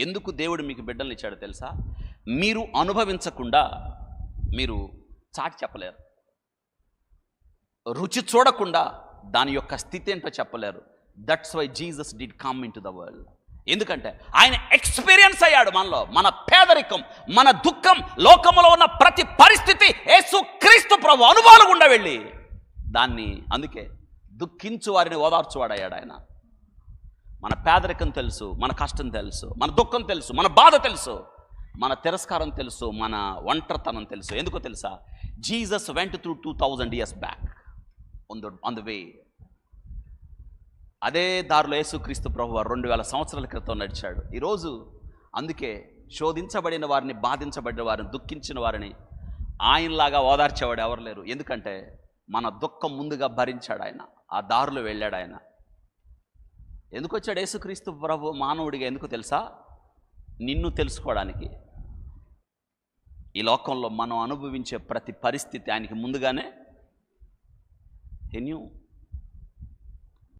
ఎందుకు దేవుడు మీకు బిడ్డల్ని ఇచ్చాడో తెలుసా? మీరు అనుభవించకుండా మీరు చాటి చెప్పలేరు. రుచి చూడకుండా దాని యొక్క స్థితి ఏంటో చెప్పలేరు. That's why Jesus did come into the world. ఎందుకంటే ఆయన ఎక్స్పీరియన్స్ అయ్యాడు మనలో. మన పేదరికం, మన దుఃఖం, లోకములో ఉన్న ప్రతి పరిస్థితి యేసుక్రీస్తు ప్రభు అనుభవాలు గుండా వెళ్ళి దాన్ని, అందుకే దుఃఖించు వారిని ఓదార్చువాడయ్యాడు ఆయన. మన పేదరికం తెలుసు, మన కష్టం తెలుసు, మన దుఃఖం తెలుసు, మన బాధ తెలుసు, మన తిరస్కారం తెలుసు, మన ఒంటరితనం తెలుసు. ఎందుకో తెలుసా? Jesus went through 2000 years back on the way. అదే దారిలో యేసుక్రీస్తు ప్రభు 2000 సంవత్సరాల క్రితం నడిచాడు. ఈరోజు అందుకే శోధించబడిన వారిని, బాధించబడిన వారిని, దుఃఖించిన వారిని ఆయనలాగా ఓదార్చేవాడు ఎవరు లేరు. ఎందుకంటే మన దుఃఖం ముందుగా భరించాడు ఆయన, ఆ దారిలో వెళ్ళాడు ఆయన. ఎందుకు వచ్చాడు యేసుక్రీస్తు ప్రభు మానవుడిగా? ఎందుకు తెలుసా? నిన్ను తెలుసుకోవడానికి. ఈ లోకంలో మనం అనుభవించే ప్రతి పరిస్థితి ఆయనకి ముందుగానే he knew.